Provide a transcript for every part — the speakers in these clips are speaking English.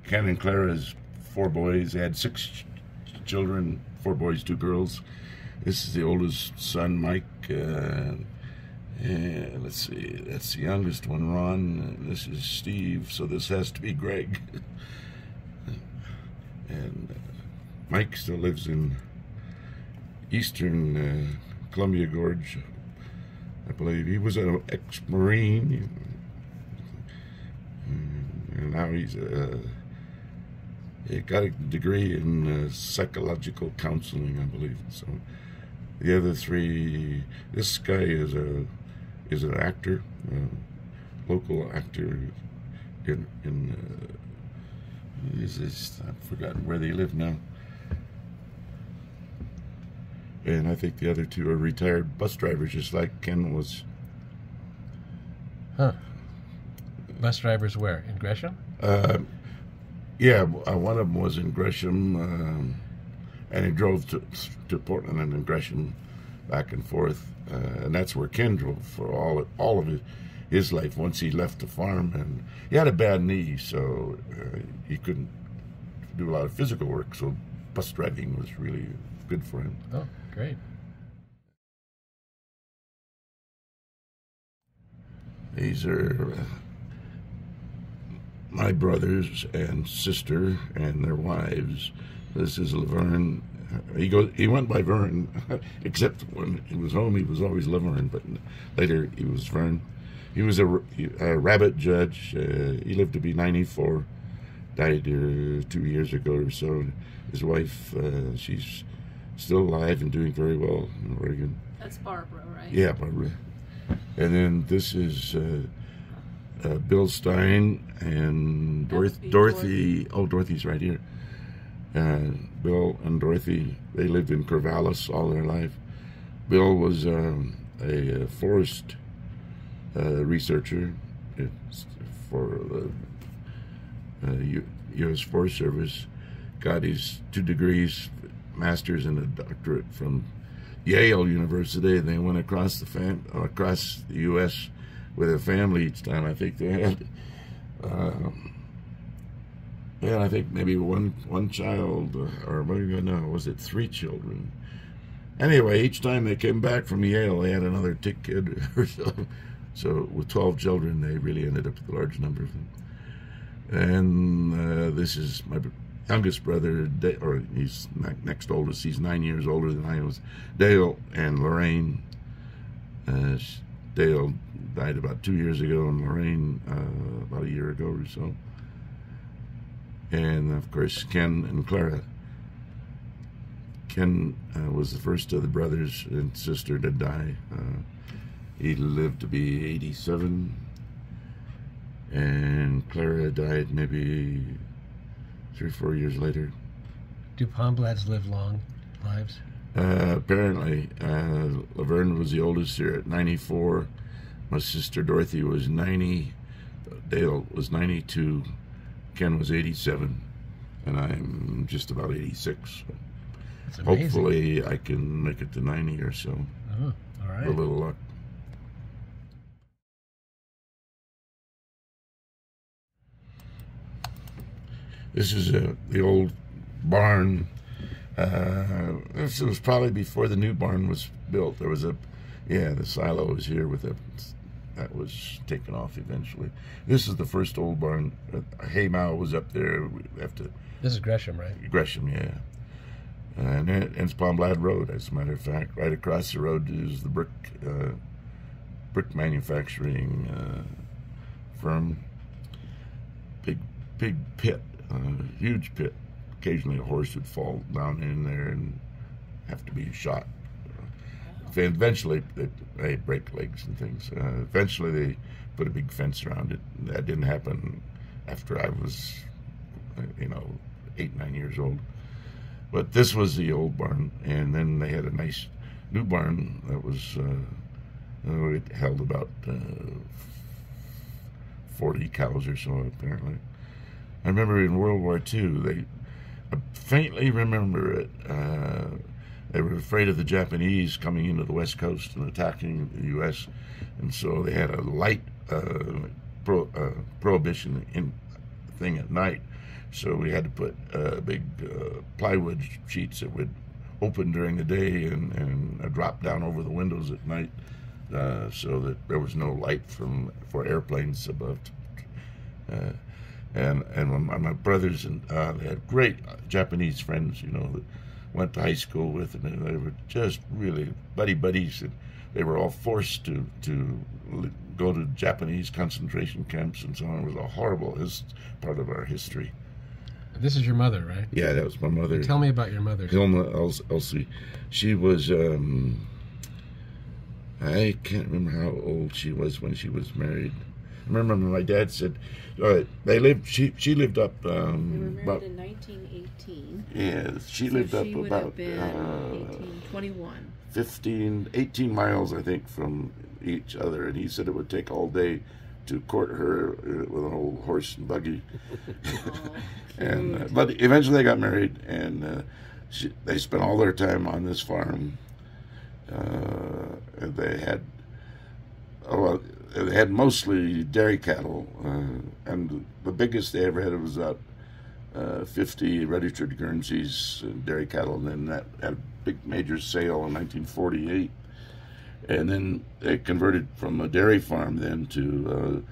Ken and Clara's 4 boys. They had 6 children, 4 boys, 2 girls. This is the oldest son, Mike. And let's see, that's the youngest one, Ron. And this is Steve, so this has to be Greg. And Mike still lives in eastern Columbia Gorge, I believe. He was an ex-Marine, and now he got a degree in psychological counseling, I believe. So the other 3, this guy is an actor, local actor in I've forgotten where they live now. And I think the other 2 are retired bus drivers, just like Ken was. Huh. Bus drivers where? In Gresham? Yeah, one of them was in Gresham, and he drove to Portland and then Gresham back and forth. And that's where Ken drove for all of his life once he left the farm. And he had a bad knee, so he couldn't do a lot of physical work, so bus driving was really good for him. Oh, great. These are my brothers and sister and their wives. This is Laverne. He went by Vern, except when he was home he was always Laverne, but later he was Vern. He was a rabbit judge. He lived to be 94. Died 2 years ago or so. His wife, she's still alive and doing very well in Oregon. That's Barbara, right? Yeah, Barbara. And then this is Bill Stein and Dorothy. Oh, Dorothy's right here. Bill and Dorothy, they lived in Corvallis all their life. Bill was a forest researcher for the U.S. Forest Service. Got his 2 degrees, master's and a doctorate from Yale University. They went across the U.S. with a family each time. I think they had, I think maybe one child, or maybe no, was it 3 children? Anyway, each time they came back from Yale, they had another tick kid or so. So with 12 children, they really ended up with a large number of them. And this is my youngest brother, or he's next oldest. He's 9 years older than I was. Dale and Lorraine. Dale died about 2 years ago, and Lorraine about a year ago or so. And of course, Ken and Clara. Ken was the first of the brothers and sister to die. He lived to be 87, and Clara died maybe 3 or 4 years later. Do Palmblads live long lives? Apparently. Laverne was the oldest here at 94. My sister Dorothy was 90. Dale was 92. Ken was 87. And I'm just about 86. That's amazing. Hopefully I can make it to 90 or so. Oh, all right. With a little luck. This is the old barn. This was probably before the new barn was built. There was the silo was here with that was taken off eventually. This is the first old barn. Haymow was up there. This is Gresham, right? Gresham, yeah. And it's Palmblad Road, as a matter of fact. Right across the road is the brick manufacturing firm. Big pit. Huge pit. Occasionally a horse would fall down in there and have to be shot. Eventually they break legs and things. Eventually they put a big fence around it. That didn't happen after I was 8, 9 years old. But this was the old barn, and then they had a nice new barn that was it held about 40 cows or so apparently. I remember in World War II, I faintly remember it. They were afraid of the Japanese coming into the West Coast and attacking the U.S., and so they had a light prohibition thing at night So we had to put big plywood sheets that would open during the day and drop down over the windows at night, so that there was no light for airplanes above. And my brothers and they had great Japanese friends, that went to high school with, and they were just really buddies. And they were all forced to go to Japanese concentration camps and so on. It was a horrible part of our history. This is your mother, right? Yeah, that was my mother. Tell me about your mother. Hilma Elsie. She was, I can't remember how old she was when she was married. I remember my dad said, she lived up. They were married in 1918. Yeah, she lived up about 1821. 18 miles, I think, from each other. And he said it would take all day to court her with an old horse and buggy. And but eventually they got married, and they spent all their time on this farm. And they had mostly dairy cattle, and the biggest they ever had was about 50 registered Guernseys and dairy cattle, and then that had a big major sale in 1948. And then they converted from a dairy farm then to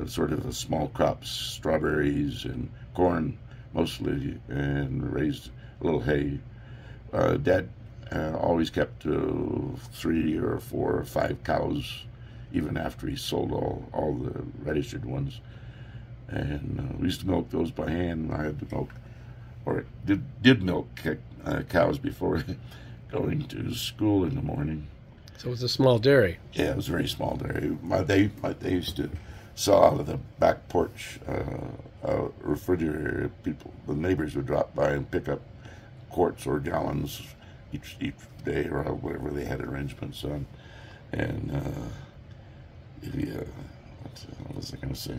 sort of a small crops, strawberries and corn mostly, and raised a little hay. Dad always kept 3 or 4 or 5 cows, even after he sold all the registered ones. And we used to milk those by hand. I had to milk, or did milk cows before going to school in the morning. So it was a small dairy. Yeah, it was a very small dairy. They used to sell out of the back porch refrigerator. The neighbors would drop by and pick up quarts or gallons each day, or whatever they had arrangements on. And what was I going to say?